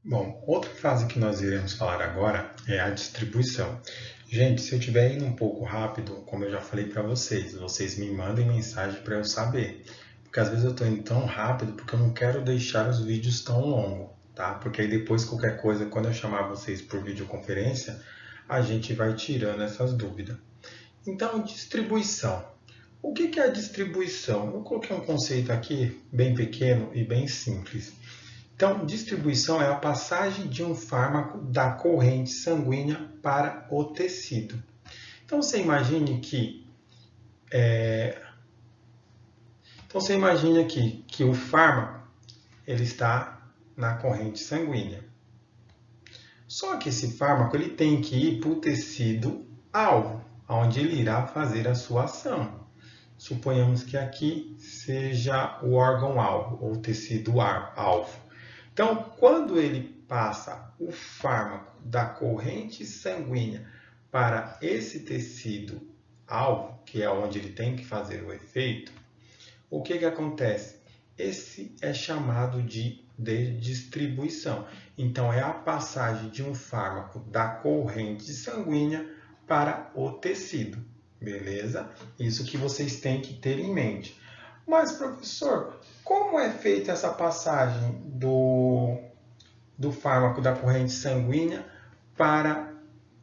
Bom, outra fase que nós iremos falar agora é a distribuição. Gente, se eu estiver indo um pouco rápido, como eu já falei para vocês, vocês me mandem mensagem para eu saber. Porque às vezes eu estou indo tão rápido porque eu não quero deixar os vídeos tão longos, tá? Porque aí depois qualquer coisa, quando eu chamar vocês por videoconferência, a gente vai tirando essas dúvidas. Então, distribuição. O que é a distribuição? Eu coloquei um conceito aqui bem pequeno e bem simples. Então, distribuição é a passagem de um fármaco da corrente sanguínea para o tecido. Então, você imagine que, que o fármaco ele está na corrente sanguínea. Só que esse fármaco ele tem que ir para o tecido alvo, onde ele irá fazer a sua ação. Suponhamos que aqui seja o órgão-alvo, ou tecido-alvo. Então, quando ele passa o fármaco da corrente sanguínea para esse tecido-alvo, que é onde ele tem que fazer o efeito, o que acontece? Esse é chamado de distribuição. Então, é a passagem de um fármaco da corrente sanguínea para o tecido. Beleza? Isso que vocês têm que ter em mente. Mas, professor, como é feita essa passagem do fármaco da corrente sanguínea para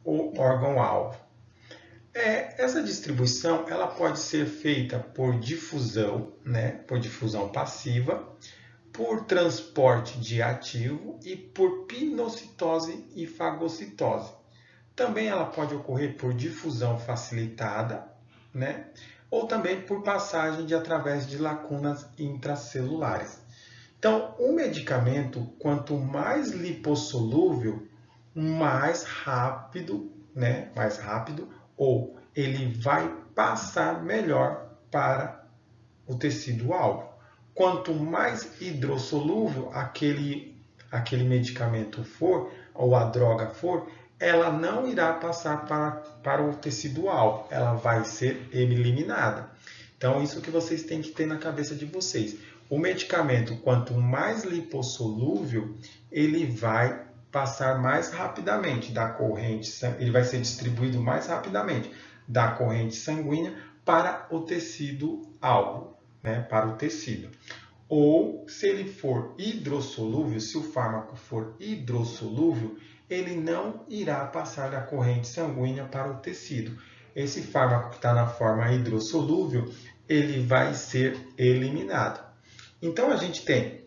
o órgão-alvo? Essa distribuição ela pode ser feita por difusão, né, por difusão passiva, por transporte de ativo e por pinocitose e fagocitose. Também ela pode ocorrer por difusão facilitada, né? Ou também por passagem através de lacunas intracelulares. Então, o medicamento, quanto mais lipossolúvel, mais rápido, né? Mais rápido, ou ele vai passar melhor para o tecido-alvo. Quanto mais hidrossolúvel aquele medicamento for, ou a droga for, ela não irá passar para o tecido-alvo, ela vai ser eliminada. Então, isso que vocês têm que ter na cabeça de vocês. O medicamento, quanto mais lipossolúvel, ele vai passar mais rapidamente da corrente, ele vai ser distribuído mais rapidamente da corrente sanguínea para o tecido-alvo, né, para o tecido. Ou, se ele for hidrossolúvel, se o fármaco for hidrossolúvel, ele não irá passar da corrente sanguínea para o tecido. Esse fármaco que está na forma hidrossolúvel, ele vai ser eliminado. Então, a gente tem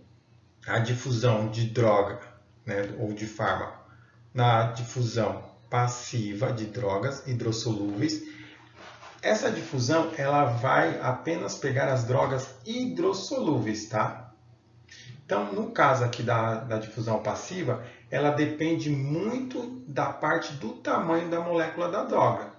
a difusão de droga, né, ou de fármaco na difusão passiva de drogas hidrossolúveis. Essa difusão ela vai apenas pegar as drogas hidrossolúveis, tá? Então, no caso aqui da difusão passiva, ela depende muito da parte do tamanho da molécula da droga,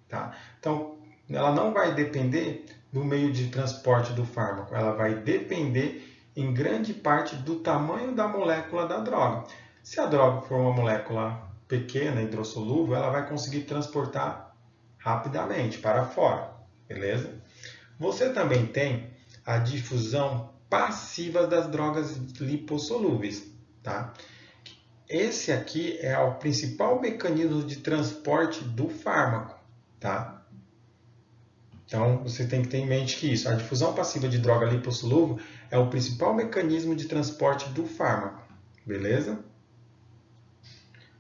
tá? Então, ela não vai depender do meio de transporte do fármaco, ela vai depender em grande parte do tamanho da molécula da droga. Se a droga for uma molécula pequena, hidrossolúvel, ela vai conseguir transportar rapidamente para fora, beleza? Você também tem a difusão passiva das drogas lipossolúveis, tá? Esse aqui é o principal mecanismo de transporte do fármaco, tá? Então, você tem que ter em mente que isso, a difusão passiva de droga lipossolúvel é o principal mecanismo de transporte do fármaco, beleza?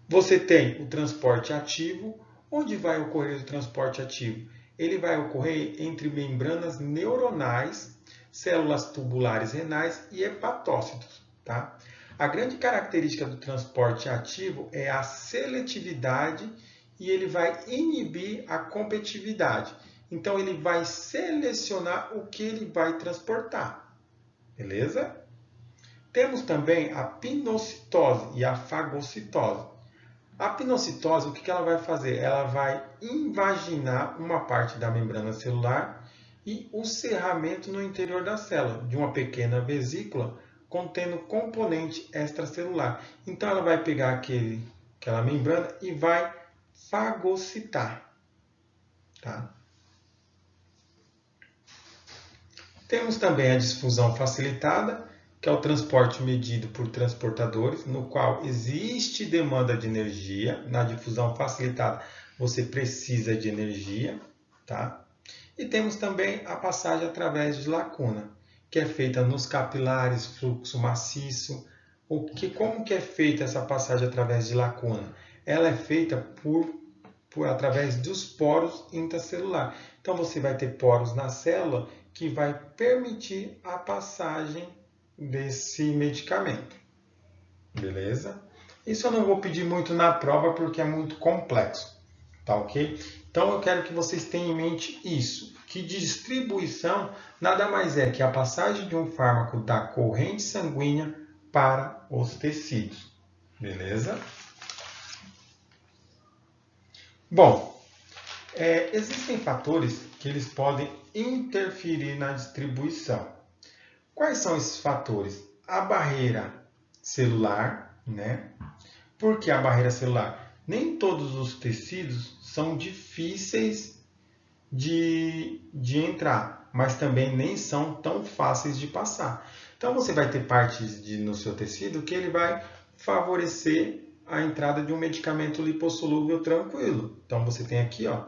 Você tem o transporte ativo. Onde vai ocorrer o transporte ativo? Ele vai ocorrer entre membranas neuronais, células tubulares renais e hepatócitos, tá? A grande característica do transporte ativo é a seletividade e ele vai inibir a competitividade. Então, ele vai selecionar o que ele vai transportar, beleza? Temos também a pinocitose e a fagocitose. A pinocitose, o que ela vai fazer? Ela vai invaginar uma parte da membrana celular e o cerramento no interior da célula, de uma pequena vesícula contendo componente extracelular. Então, ela vai pegar aquela membrana e vai fagocitar. Tá? Temos também a difusão facilitada, que é o transporte medido por transportadores, no qual existe demanda de energia. Na difusão facilitada, você precisa de energia, tá? E temos também a passagem através de lacuna, que é feita nos capilares, fluxo maciço. Como que é feita essa passagem através de lacuna? Ela é feita através dos poros intracelular. Então, você vai ter poros na célula que vai permitir a passagem desse medicamento. Beleza? Isso eu não vou pedir muito na prova porque é muito complexo. Tá ok? Então, eu quero que vocês tenham em mente isso. Que distribuição nada mais é que a passagem de um fármaco da corrente sanguínea para os tecidos. Beleza? Bom, existem fatores que eles podem interferir na distribuição. Quais são esses fatores? A barreira celular, né? Por que a barreira celular? Nem todos os tecidos são difíceis de entrar, mas também nem são tão fáceis de passar. Então, você vai ter partes no seu tecido que ele vai favorecer a entrada de um medicamento lipossolúvel tranquilo. Então, você tem aqui, ó,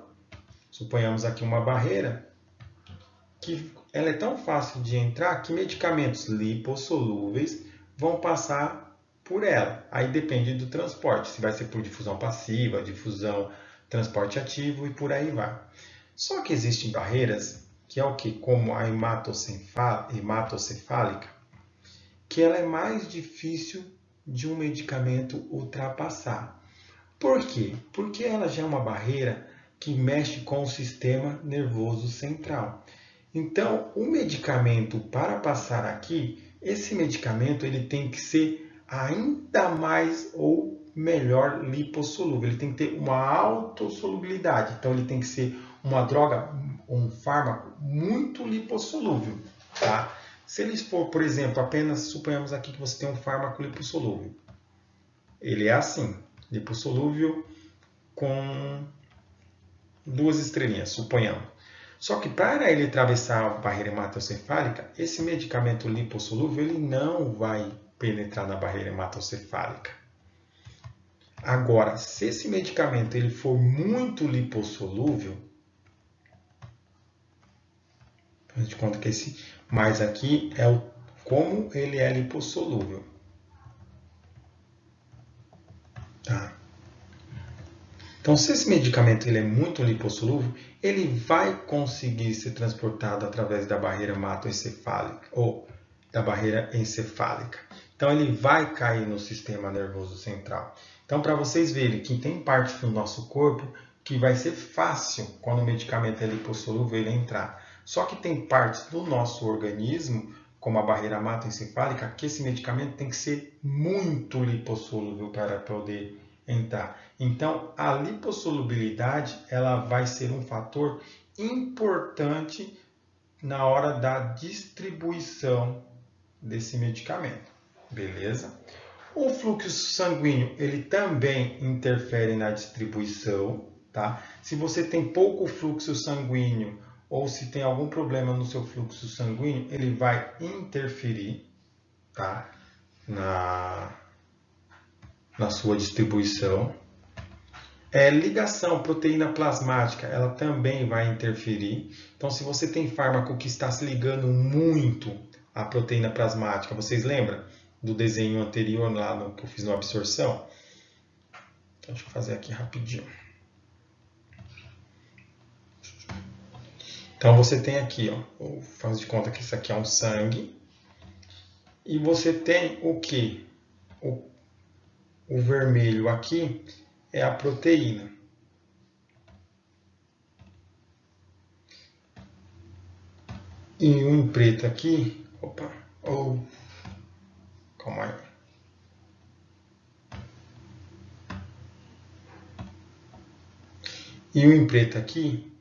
suponhamos aqui uma barreira, que ela é tão fácil de entrar que medicamentos lipossolúveis vão passar por ela. Aí depende do transporte, se vai ser por difusão passiva, difusão, transporte ativo e por aí vai. Só que existem barreiras, que é o que? Como a hematocefálica, que ela é mais difícil de um medicamento ultrapassar. Por quê? Porque ela já é uma barreira que mexe com o sistema nervoso central. Então, o medicamento para passar aqui, esse medicamento ele tem que ser ainda mais ou melhor lipossolúvel. Ele tem que ter uma autossolubilidade. Então, ele tem que ser uma droga, um fármaco muito lipossolúvel, tá? Se ele for, por exemplo, apenas, suponhamos aqui que você tem um fármaco lipossolúvel. Ele é assim, lipossolúvel com 2 estrelinhas, suponhamos. Só que para ele atravessar a barreira hematocefálica, esse medicamento lipossolúvel ele não vai penetrar na barreira hematocefálica. Agora, se esse medicamento ele for muito lipossolúvel, a gente conta que esse mais aqui é como ele é lipossolúvel. Tá? Então, se esse medicamento ele é muito lipossolúvel, ele vai conseguir ser transportado através da barreira hematoencefálica ou da barreira encefálica. Então, ele vai cair no sistema nervoso central. Então, para vocês verem que tem parte do nosso corpo que vai ser fácil, quando o medicamento é lipossolúvel, ele entrar. Só que tem partes do nosso organismo, como a barreira hematoencefálica, que esse medicamento tem que ser muito lipossolúvel para poder entrar. Então, a lipossolubilidade ela vai ser um fator importante na hora da distribuição desse medicamento. Beleza? O fluxo sanguíneo ele também interfere na distribuição. Tá? Se você tem pouco fluxo sanguíneo ou se tem algum problema no seu fluxo sanguíneo, ele vai interferir, tá? na sua distribuição. Ligação proteína plasmática, ela também vai interferir. Então, se você tem fármaco que está se ligando muito à proteína plasmática, vocês lembram do desenho anterior lá que eu fiz na absorção? Então, deixa eu fazer aqui rapidinho. Então, você tem aqui, ó, faz de conta que isso aqui é um sangue. E você tem o que? O vermelho aqui é a proteína. E um preto aqui, calma aí. E o em preto aqui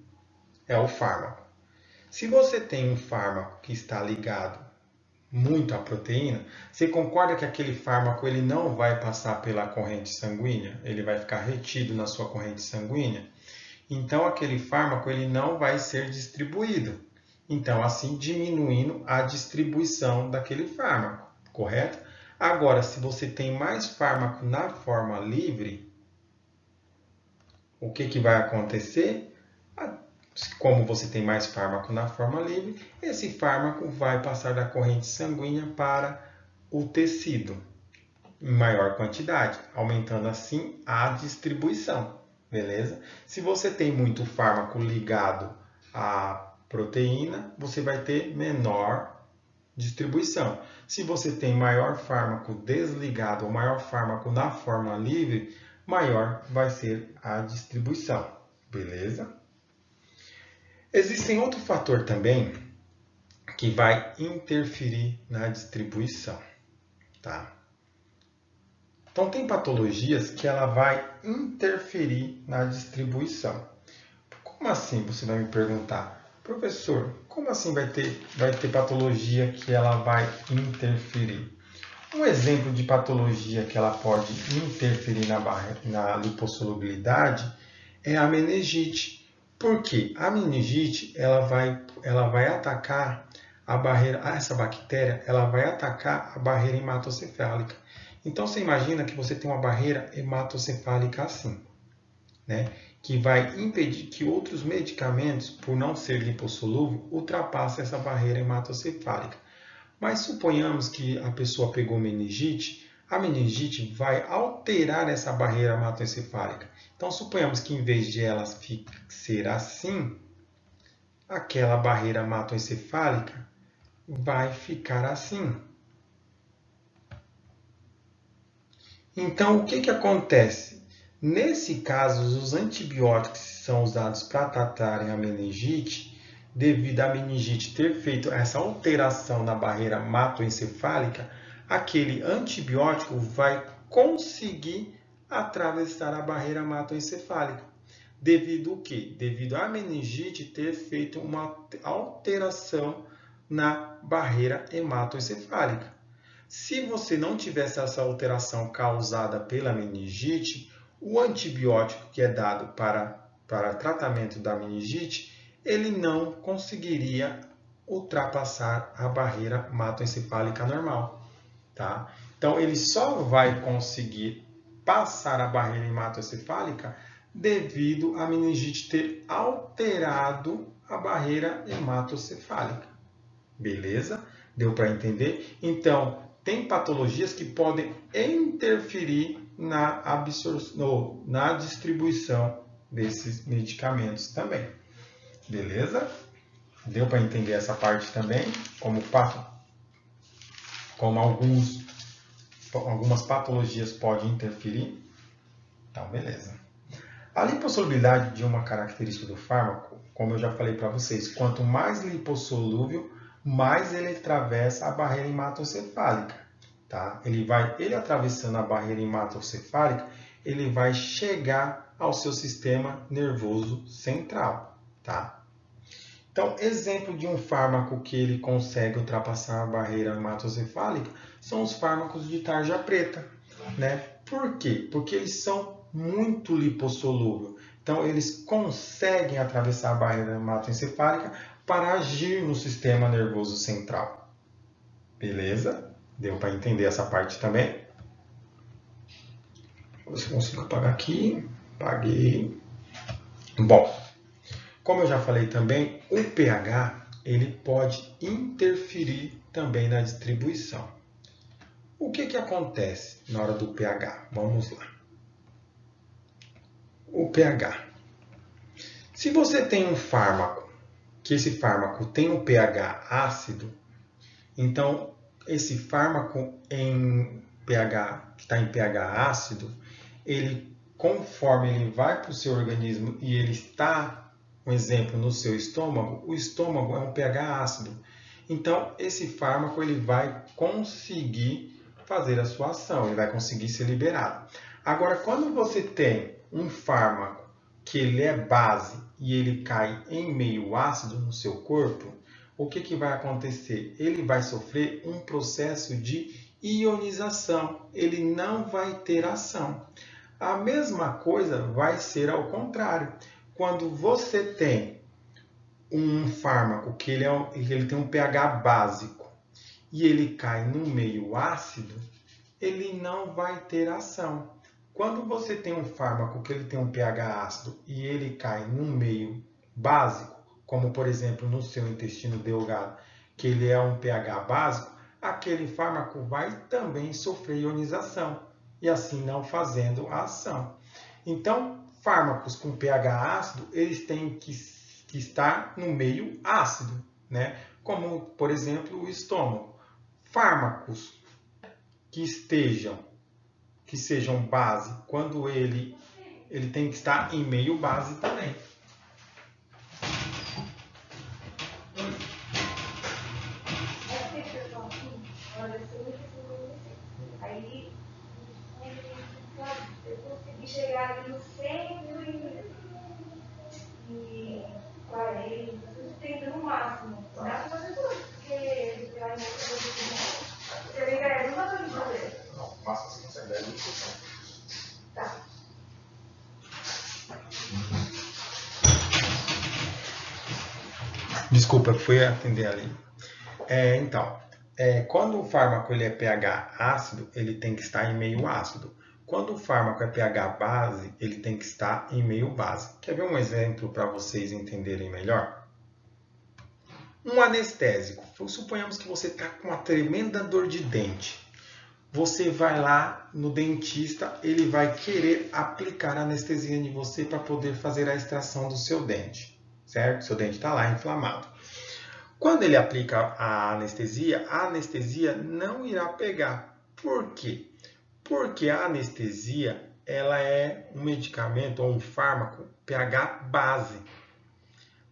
é o fármaco. Se você tem um fármaco que está ligado muito à proteína, você concorda que aquele fármaco ele não vai passar pela corrente sanguínea? Ele vai ficar retido na sua corrente sanguínea? Então, aquele fármaco ele não vai ser distribuído. Então, assim, diminuindo a distribuição daquele fármaco. correto? Agora, se você tem mais fármaco na forma livre, o que vai acontecer? Como você tem mais fármaco na forma livre, esse fármaco vai passar da corrente sanguínea para o tecido em maior quantidade, aumentando assim a distribuição, beleza? Se você tem muito fármaco ligado à proteína, você vai ter menor distribuição. Se você tem maior fármaco desligado ou maior fármaco na forma livre, maior vai ser a distribuição, beleza? Existe outro fator também que vai interferir na distribuição, tá? Então, tem patologias que ela vai interferir na distribuição. Como assim? Você vai me perguntar. Professor, como assim vai ter patologia que ela vai interferir? Um exemplo de patologia que ela pode interferir na lipossolubilidade é a meningite. Por quê? A meningite ela vai atacar a barreira, essa bactéria ela vai atacar a barreira hematocefálica. Então, você imagina que você tem uma barreira hematocefálica assim, né? Que vai impedir que outros medicamentos, por não ser lipossolúvel, ultrapassem essa barreira hematocefálica. Mas suponhamos que a pessoa pegou meningite, a meningite vai alterar essa barreira hematocefálica. Então, suponhamos que em vez de ela ser assim, aquela barreira hematoencefálica vai ficar assim. Então, o que acontece? Nesse caso, os antibióticos que são usados para tratarem a meningite, devido à meningite ter feito essa alteração na barreira hematoencefálica, aquele antibiótico vai conseguir atravessar a barreira hematoencefálica. Devido ao quê? Devido à meningite ter feito uma alteração na barreira hematoencefálica. Se você não tivesse essa alteração causada pela meningite, o antibiótico que é dado para tratamento da meningite, ele não conseguiria ultrapassar a barreira hematoencefálica normal, tá? Então, ele só vai conseguir passar a barreira hematoencefálica devido à meningite ter alterado a barreira hematocefálica. Beleza? Deu para entender? Então, tem patologias que podem interferir na distribuição desses medicamentos também. Beleza? Deu para entender essa parte também? Como algumas patologias podem interferir? Então, beleza. A lipossolubilidade de uma característica do fármaco, como eu já falei para vocês, quanto mais lipossolúvel, mais ele atravessa a barreira hematocefálica, tá? Ele atravessando a barreira hematocefálica, ele vai chegar ao seu sistema nervoso central, tá? Então, exemplo de um fármaco que ele consegue ultrapassar a barreira hematocefálica são os fármacos de tarja preta, né? Por quê? Porque eles são muito lipossolúveis. Então, eles conseguem atravessar a barreira hematoencefálica para agir no sistema nervoso central. Beleza? Deu para entender essa parte também? Vou ver se eu consigo apagar aqui. Apaguei. Bom, como eu já falei também, o pH ele pode interferir também na distribuição. O que acontece na hora do pH? Vamos lá. O pH. Se você tem um fármaco, que esse fármaco tem um pH ácido, então esse fármaco em pH, que está em pH ácido, ele, conforme ele vai para o seu organismo e ele está, um exemplo, no seu estômago, o estômago é um pH ácido. Então, esse fármaco ele vai conseguir fazer a sua ação, ele vai conseguir ser liberado. Agora, quando você tem um fármaco que ele é base e ele cai em meio ácido no seu corpo, o que vai acontecer? Ele vai sofrer um processo de ionização, ele não vai ter ação. A mesma coisa vai ser ao contrário. Quando você tem um fármaco que ele tem um pH básico e ele cai no meio ácido, ele não vai ter ação. Quando você tem um fármaco que ele tem um pH ácido e ele cai num meio básico, como por exemplo no seu intestino delgado, que ele é um pH básico, aquele fármaco vai também sofrer ionização e assim não fazendo a ação. Então, fármacos com pH ácido, eles têm que estar no meio ácido, né? Como por exemplo o estômago. Fármacos que sejam base, quando ele tem que estar em meio base também. Aí eu consegui chegar ali no 140, 130 no máximo. Dá pra fazer tudo, porque você vai você vem ganhando, não dá pra fazer. Não, máximo você consegue 10%. Tá. Desculpa, fui atender ali. Então, quando o fármaco ele é pH ácido, ele tem que estar em meio ácido. Quando o fármaco é pH base, ele tem que estar em meio base. Quer ver um exemplo para vocês entenderem melhor? Um anestésico. Suponhamos que você está com uma tremenda dor de dente. Você vai lá no dentista, ele vai querer aplicar anestesia em você para poder fazer a extração do seu dente, certo? Seu dente está lá inflamado. Quando ele aplica a anestesia não irá pegar. Por quê? Porque a anestesia ela é um medicamento ou um fármaco pH base.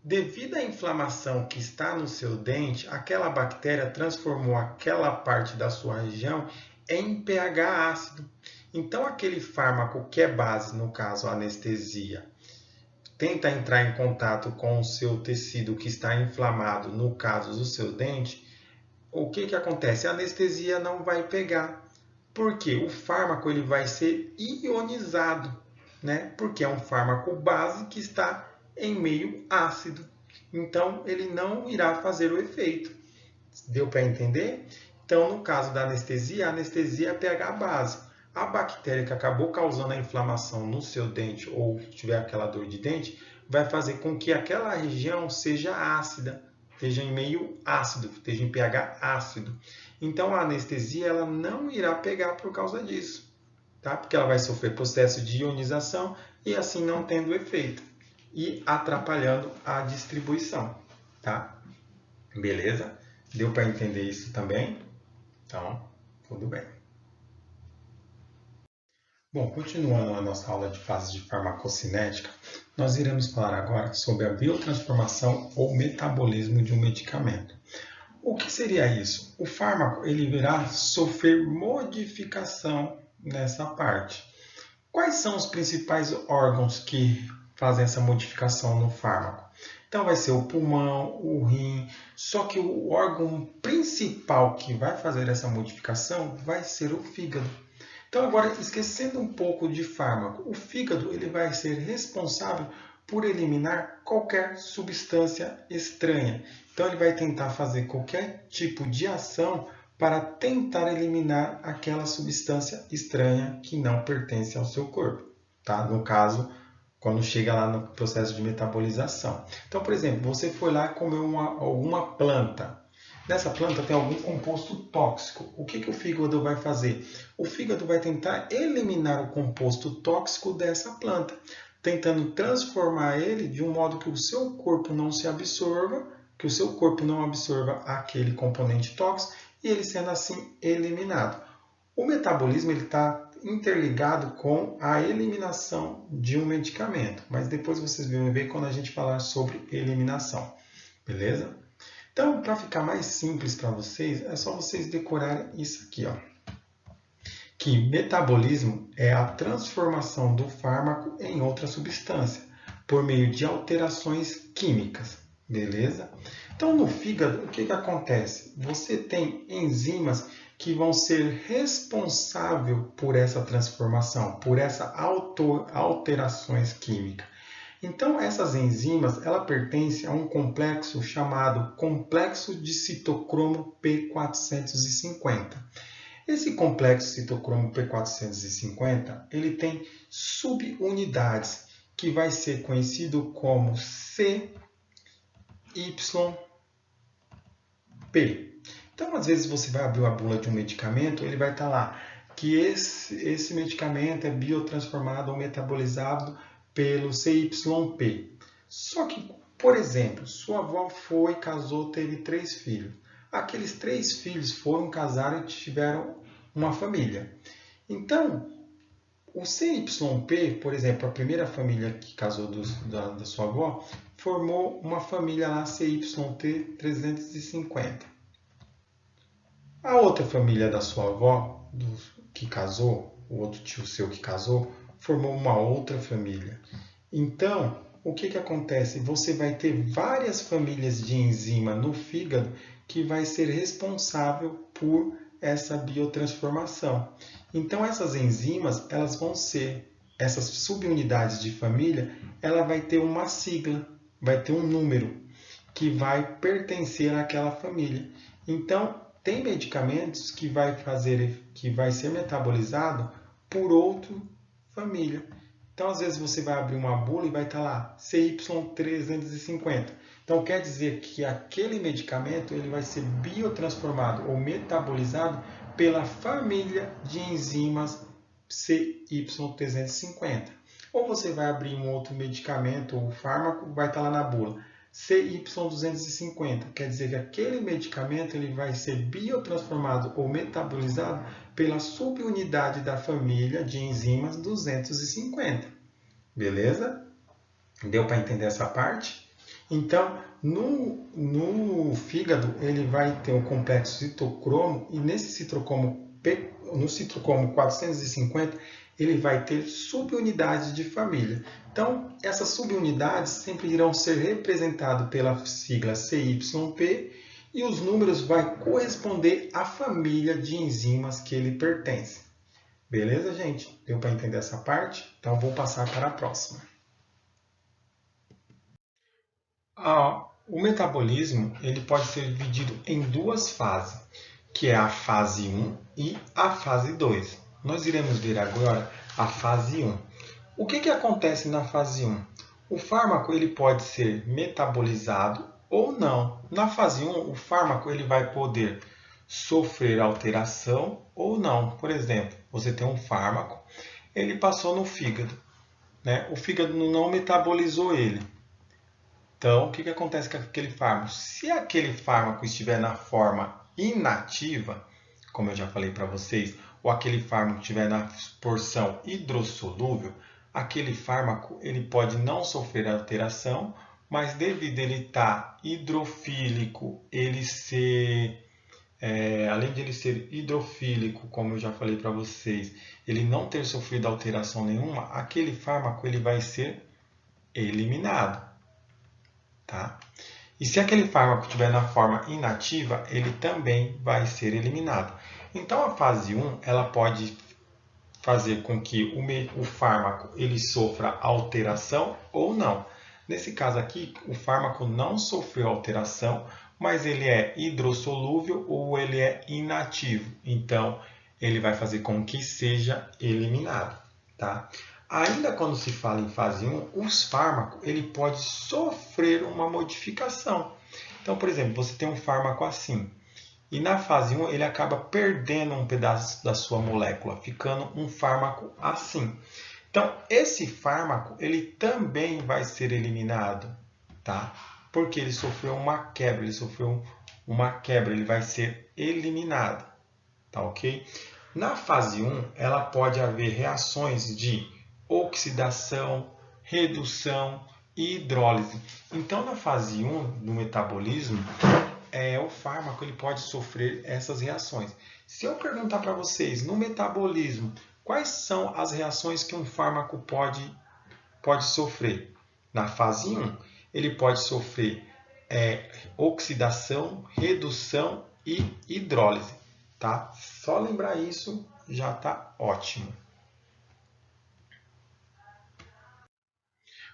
Devido à inflamação que está no seu dente, aquela bactéria transformou aquela parte da sua região em pH ácido. Então, aquele fármaco que é base, no caso a anestesia, tenta entrar em contato com o seu tecido que está inflamado, no caso do seu dente, o que acontece? A anestesia não vai pegar. Por quê? O fármaco ele vai ser ionizado, né? Porque é um fármaco base que está em meio ácido. Então, ele não irá fazer o efeito. Deu para entender? Então, no caso da anestesia, a anestesia é pH base. A bactéria que acabou causando a inflamação no seu dente ou tiver aquela dor de dente, vai fazer com que aquela região seja ácida, esteja em meio ácido, esteja em pH ácido. Então, a anestesia ela não irá pegar por causa disso, tá? Porque ela vai sofrer processo de ionização e assim não tendo efeito e atrapalhando a distribuição, tá? Beleza? Deu para entender isso também? Então, tudo bem. Bom, continuando a nossa aula de fases de farmacocinética, nós iremos falar agora sobre a biotransformação ou metabolismo de um medicamento. O que seria isso? O fármaco ele irá sofrer modificação nessa parte. Quais são os principais órgãos que fazem essa modificação no fármaco? Então vai ser o pulmão, o rim, só que o órgão principal que vai fazer essa modificação vai ser o fígado. Então agora, esquecendo um pouco de fármaco, o fígado ele vai ser responsável por eliminar qualquer substância estranha. Então ele vai tentar fazer qualquer tipo de ação para tentar eliminar aquela substância estranha que não pertence ao seu corpo, tá? No caso, quando chega lá no processo de metabolização. Então, por exemplo, você foi lá comer alguma planta. Nessa planta tem algum composto tóxico. O que o fígado vai fazer? O fígado vai tentar eliminar o composto tóxico dessa planta, tentando transformar ele de um modo que o seu corpo não se absorva, que o seu corpo não absorva aquele componente tóxico e ele sendo assim eliminado. O metabolismo está interligado com a eliminação de um medicamento, mas depois vocês vão ver quando a gente falar sobre eliminação, beleza? Então, para ficar mais simples para vocês, é só vocês decorarem isso aqui, ó. Que metabolismo é a transformação do fármaco em outra substância, por meio de alterações químicas, beleza? Então, no fígado, o que acontece? Você tem enzimas que vão ser responsáveis por essa transformação, por essas alterações químicas. Então, essas enzimas, ela pertence a um complexo chamado complexo de citocromo P450. Esse complexo citocromo P450, ele tem subunidades, que vai ser conhecido como CYP. Então, às vezes, você vai abrir a bula de um medicamento, ele vai estar lá que esse medicamento é biotransformado ou metabolizado pelo CYP. Só que, por exemplo, sua avó foi, casou, teve 3 filhos. Aqueles 3 filhos foram, casaram e tiveram uma família. Então, o CYP, por exemplo, a primeira família que casou da sua avó, formou uma família lá CYT 350. A outra família da sua avó, que casou, o outro tio seu que casou, formou uma outra família. Então, o que acontece? Você vai ter várias famílias de enzima no fígado que vai ser responsável por essa biotransformação. Então, essas enzimas, elas vão ser, essas subunidades de família, ela vai ter uma sigla, vai ter um número que vai pertencer àquela família. Então, tem medicamentos que vai ser metabolizado por outra família. Então, às vezes, você vai abrir uma bula e vai estar lá, CY350. Então, quer dizer que aquele medicamento ele vai ser biotransformado ou metabolizado pela família de enzimas CY350. Ou você vai abrir um outro medicamento ou fármaco, vai estar lá na bula, CY250, quer dizer que aquele medicamento ele vai ser biotransformado ou metabolizado pela subunidade da família de enzimas 250. Beleza? Deu para entender essa parte? Então, no fígado, ele vai ter um complexo citocromo e nesse citocromo, no citocromo 450, ele vai ter subunidades de família. Então, essas subunidades sempre irão ser representadas pela sigla CYP e os números vão corresponder à família de enzimas que ele pertence. Beleza, gente? Deu para entender essa parte? Então, vou passar para a próxima. O metabolismo ele pode ser dividido em 2 fases, que é a fase 1 e a fase 2. Nós iremos ver agora a fase 1. O que acontece na fase 1? O fármaco ele pode ser metabolizado ou não. Na fase 1, o fármaco ele vai poder sofrer alteração ou não. Por exemplo, você tem um fármaco, ele passou no fígado, né? O fígado não metabolizou ele. Então, o que acontece com aquele fármaco? Se aquele fármaco estiver na forma inativa, como eu já falei para vocês, ou aquele fármaco estiver na porção hidrossolúvel, aquele fármaco ele pode não sofrer alteração, mas devido a ele estar hidrofílico, além de ele ser hidrofílico, como eu já falei para vocês, ele não ter sofrido alteração nenhuma, aquele fármaco ele vai ser eliminado. Tá? E se aquele fármaco estiver na forma inativa, ele também vai ser eliminado. Então, a fase 1 ela pode fazer com que o fármaco ele sofra alteração ou não. Nesse caso aqui, o fármaco não sofreu alteração, mas ele é hidrossolúvel ou ele é inativo. Então, ele vai fazer com que seja eliminado. Tá? Ainda quando se fala em fase 1, os fármacos ele pode sofrer uma modificação. Então, por exemplo, você tem um fármaco assim, e na fase 1 ele acaba perdendo um pedaço da sua molécula, ficando um fármaco assim. Então, esse fármaco ele também vai ser eliminado, tá? Porque ele sofreu uma quebra, ele vai ser eliminado, tá ok? Na fase 1, ela pode haver reações de oxidação, redução e hidrólise. Então, na fase 1 do metabolismo, o fármaco ele pode sofrer essas reações. Se eu perguntar para vocês, no metabolismo, quais são as reações que um fármaco pode sofrer? Na fase 1, ele pode sofrer oxidação, redução e hidrólise. Tá? Só lembrar isso já está ótimo.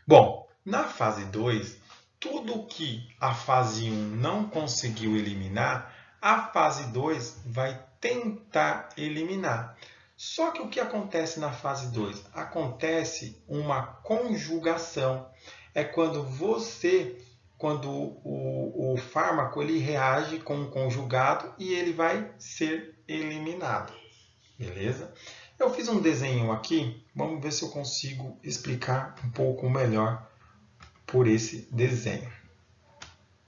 Bom, Na fase 2, tudo que a fase 1 não conseguiu eliminar, a fase 2 vai tentar eliminar. Só que o que acontece na fase 2? Acontece uma conjugação. É quando o fármaco ele reage com um conjugado e ele vai ser eliminado. Beleza? Eu fiz um desenho aqui, vamos ver se eu consigo explicar um pouco melhor por esse desenho.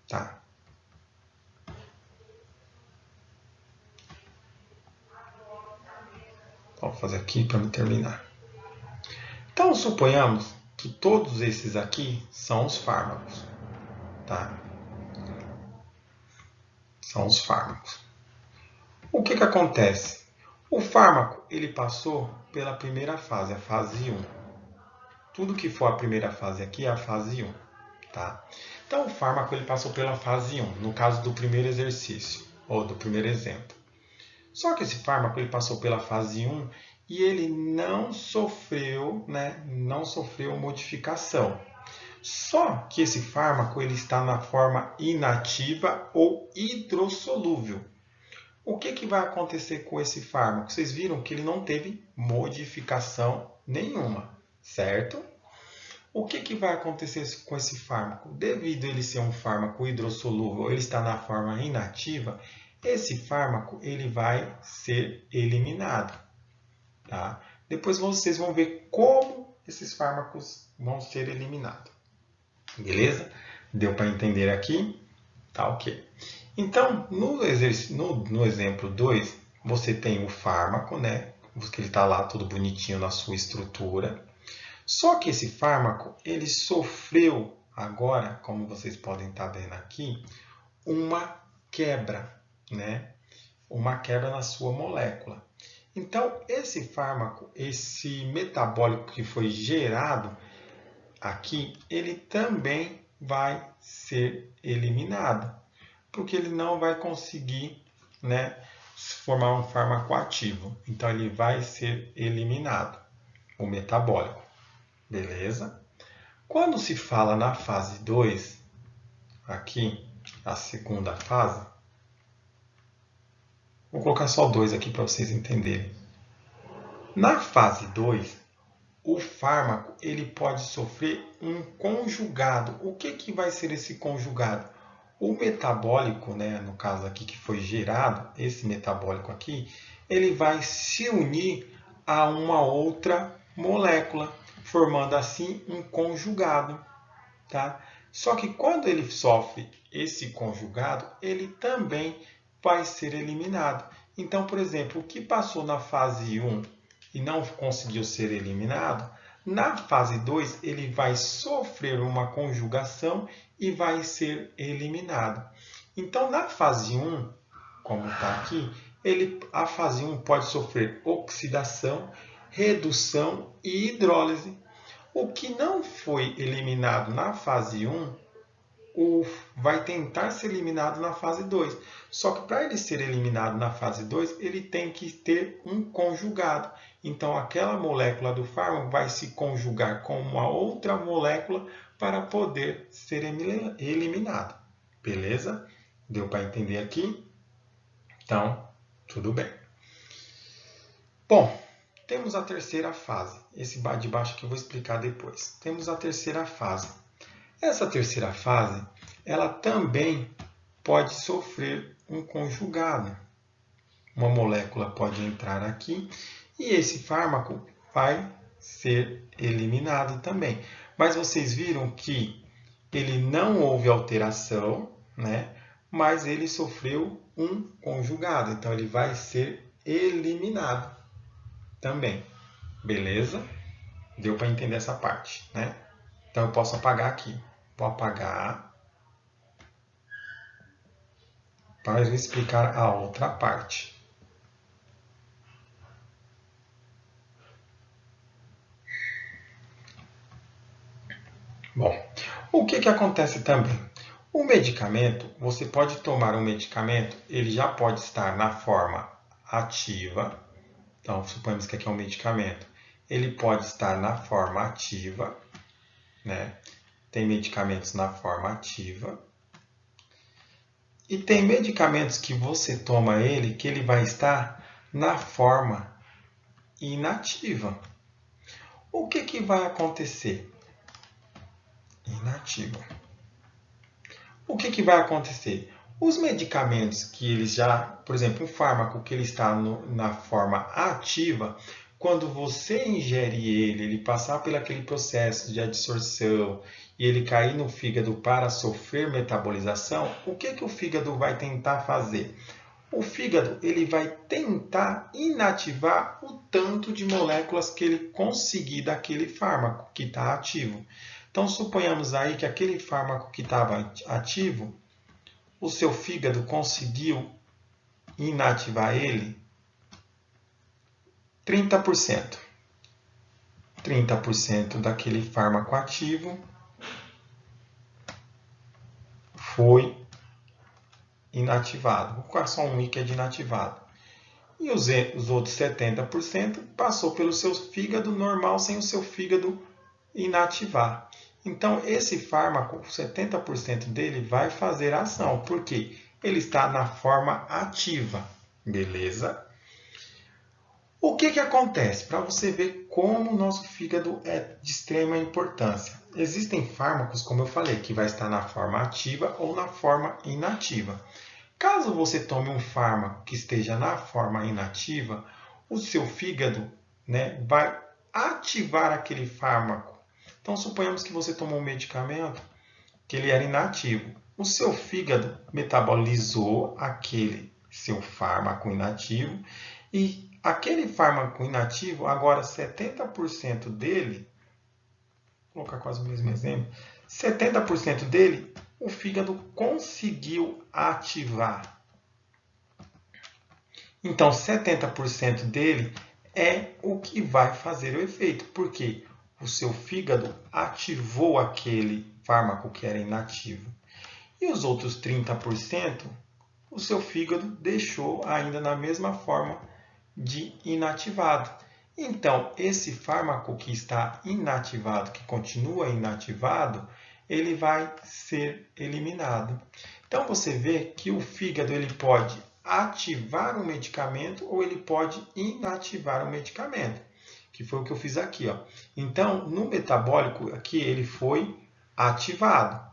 Tá? Vou fazer aqui para me terminar. Então, suponhamos que todos esses aqui são os fármacos. Tá? São os fármacos. O que acontece? O fármaco ele passou pela primeira fase, a fase 1. Tudo que for a primeira fase aqui é a fase 1. Tá? Então, o fármaco ele passou pela fase 1, no caso do primeiro exercício, ou do primeiro exemplo. Só que esse fármaco ele passou pela fase 1 e ele não sofreu modificação. Só que esse fármaco ele está na forma inativa ou hidrossolúvel. O que vai acontecer com esse fármaco? Vocês viram que ele não teve modificação nenhuma, certo? O que vai acontecer com esse fármaco? Devido a ele ser um fármaco hidrossolúvel, ele está na forma inativa, esse fármaco ele vai ser eliminado. Tá? Depois vocês vão ver como esses fármacos vão ser eliminados. Beleza? Deu para entender aqui? Tá ok. Então, no exemplo 2, você tem o fármaco, né? Que ele está lá todo bonitinho na sua estrutura. Só que esse fármaco, ele sofreu agora, como vocês podem estar vendo aqui, uma quebra, né? Uma quebra na sua molécula. Então, esse fármaco, esse metabólico que foi gerado aqui, ele também vai ser eliminado, porque ele não vai conseguir, né, formar um fármaco ativo. Então, ele vai ser eliminado, o metabólico. Beleza? Quando se fala na fase 2, aqui, a segunda fase, vou colocar só 2 aqui para vocês entenderem. Na fase 2, o fármaco ele pode sofrer um conjugado. O que vai ser esse conjugado? O metabólico, né, no caso aqui que foi gerado, esse metabólico aqui, ele vai se unir a uma outra molécula, formando assim um conjugado. Tá? Só que quando ele sofre esse conjugado, ele também vai ser eliminado. Então, por exemplo, o que passou na fase 1 e não conseguiu ser eliminado, na fase 2 ele vai sofrer uma conjugação e vai ser eliminado. Então, na fase 1, como está aqui, a fase 1 pode sofrer oxidação, redução e hidrólise. O que não foi eliminado na fase 1, vai tentar ser eliminado na fase 2. Só que para ele ser eliminado na fase 2, ele tem que ter um conjugado. Então, aquela molécula do fármaco vai se conjugar com uma outra molécula para poder ser eliminado. Beleza? Deu para entender aqui? Então, tudo bem. Bom, temos a terceira fase. Esse de baixo que eu vou explicar depois. Temos a terceira fase. Essa terceira fase, ela também pode sofrer um conjugado. Uma molécula pode entrar aqui e esse fármaco vai ser eliminado também. Mas vocês viram que ele não houve alteração, né? Mas ele sofreu um conjugado. Então, ele vai ser eliminado também. Beleza? Deu para entender essa parte, né? Então, eu posso apagar aqui. Vou apagar para explicar a outra parte. Bom, o que acontece também? O medicamento, você pode tomar um medicamento, ele já pode estar na forma ativa. Então, suponhamos que aqui é um medicamento. Ele pode estar na forma ativa, né? tem medicamentos na forma ativa e tem medicamentos que você toma ele que ele vai estar na forma inativa. O que vai acontecer? Inativa. O que vai acontecer? Os medicamentos que eles já, por exemplo, um fármaco que ele está na forma ativa, quando você ingere ele passar por aquele processo de adsorção e ele cair no fígado para sofrer metabolização, o que o fígado vai tentar fazer? O fígado ele vai tentar inativar o tanto de moléculas que ele conseguir daquele fármaco que está ativo. Então, suponhamos aí que aquele fármaco que estava ativo, o seu fígado conseguiu inativar ele 30%. 30% daquele fármaco ativo foi inativado. Vou colocar só um I que é de inativado. E os outros 70% passou pelo seu fígado normal sem o seu fígado inativar. Então, esse fármaco, 70% dele vai fazer ação, porque ele está na forma ativa, beleza? O que acontece? Para você ver como o nosso fígado é de extrema importância. Existem fármacos, como eu falei, que vai estar na forma ativa ou na forma inativa. Caso você tome um fármaco que esteja na forma inativa, o seu fígado, vai ativar aquele fármaco. Então, suponhamos que você tomou um medicamento que ele era inativo. O seu fígado metabolizou aquele seu fármaco inativo e aquele fármaco inativo, agora 70% dele, vou colocar quase o mesmo exemplo, 70% dele o fígado conseguiu ativar. Então, 70% dele é o que vai fazer o efeito. Por quê? O seu fígado ativou aquele fármaco que era inativo. E os outros 30%, o seu fígado deixou ainda na mesma forma de inativado. Então, esse fármaco que está inativado, que continua inativado, ele vai ser eliminado. Então, você vê que o fígado ele pode ativar um medicamento ou ele pode inativar um medicamento, que foi o que eu fiz aqui, ó. Então, no metabólico, aqui ele foi ativado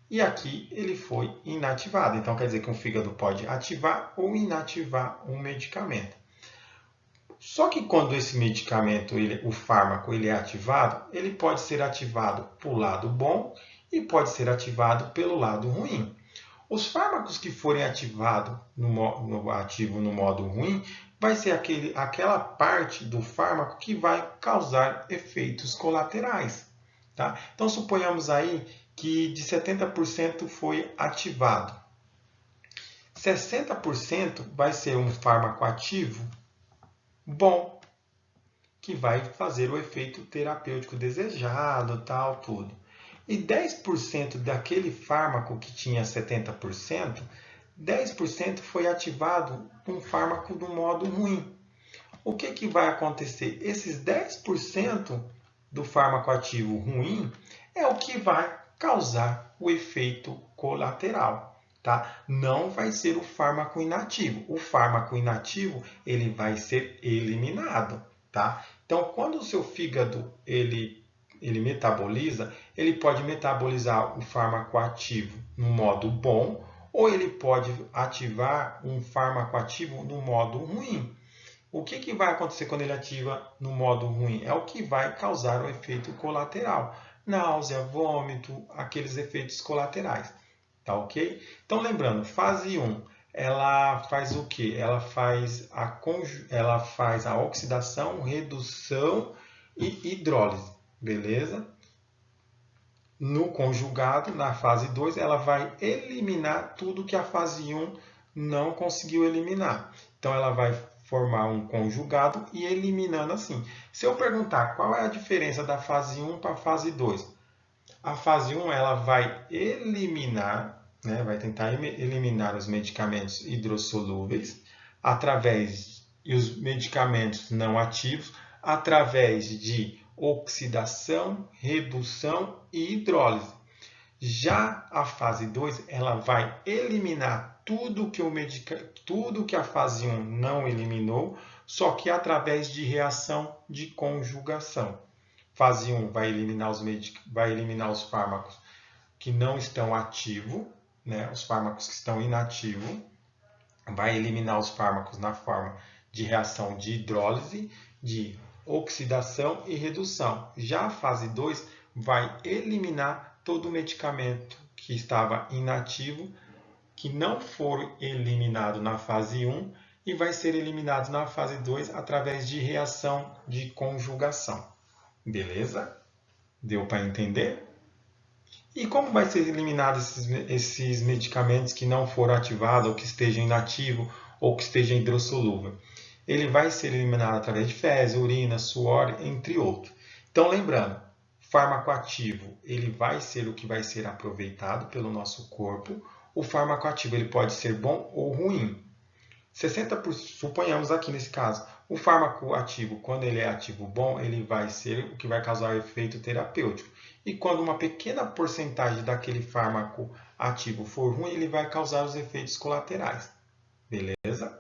e aqui ele foi inativado. Então, quer dizer que o fígado pode ativar ou inativar um medicamento. Só que quando esse medicamento, o fármaco, ele é ativado, ele pode ser ativado pelo lado bom e pode ser ativado pelo lado ruim. Os fármacos que forem ativados no modo ruim, vai ser aquela parte do fármaco que vai causar efeitos colaterais. Tá? Então, suponhamos aí que de 70% foi ativado. 60% vai ser um fármaco ativo bom, que vai fazer o efeito terapêutico desejado, tal, tudo. E 10% daquele fármaco que tinha 70%, 10% foi ativado um fármaco do modo ruim. O que vai acontecer? Esses 10% do fármaco ativo ruim é o que vai causar o efeito colateral. Tá? Não vai ser o fármaco inativo. O fármaco inativo ele vai ser eliminado. Tá? Então, quando o seu fígado ele metaboliza, ele pode metabolizar o fármaco ativo no modo bom ou ele pode ativar um fármaco ativo no modo ruim. O que vai acontecer quando ele ativa no modo ruim? É o que vai causar o efeito colateral. Náusea, vômito, aqueles efeitos colaterais. Tá ok? Então, lembrando, fase 1, ela faz o quê? Ela faz a oxidação, redução e hidrólise, beleza? No conjugado, na fase 2, ela vai eliminar tudo que a fase 1 não conseguiu eliminar. Então, ela vai formar um conjugado e eliminando assim. Se eu perguntar qual é a diferença da fase 1 para a fase 2, a fase 1 ela vai eliminar, vai tentar eliminar os medicamentos hidrossolúveis e os medicamentos não ativos através de oxidação, redução e hidrólise. Já a fase 2, ela vai eliminar tudo que a fase 1 não eliminou, só que através de reação de conjugação. Fase 1 vai eliminar os fármacos que não estão ativos, né? Os fármacos que estão inativos, vai eliminar os fármacos na forma de reação de hidrólise, de oxidação e redução. Já a fase 2 vai eliminar todo o medicamento que estava inativo, que não for eliminado na fase 1 e vai ser eliminado na fase 2 através de reação de conjugação. Beleza? Deu para entender? E como vai ser eliminado esses medicamentos que não foram ativados, ou que estejam inativos, ou que estejam hidrossolúvel? Ele vai ser eliminado através de fezes, urina, suor, entre outros. Então, lembrando, fármaco ativo, ele vai ser o que vai ser aproveitado pelo nosso corpo. O fármaco ativo ele pode ser bom ou ruim. 60%, suponhamos aqui nesse caso, o fármaco ativo, quando ele é ativo bom, ele vai ser o que vai causar o efeito terapêutico. E quando uma pequena porcentagem daquele fármaco ativo for ruim, ele vai causar os efeitos colaterais. Beleza?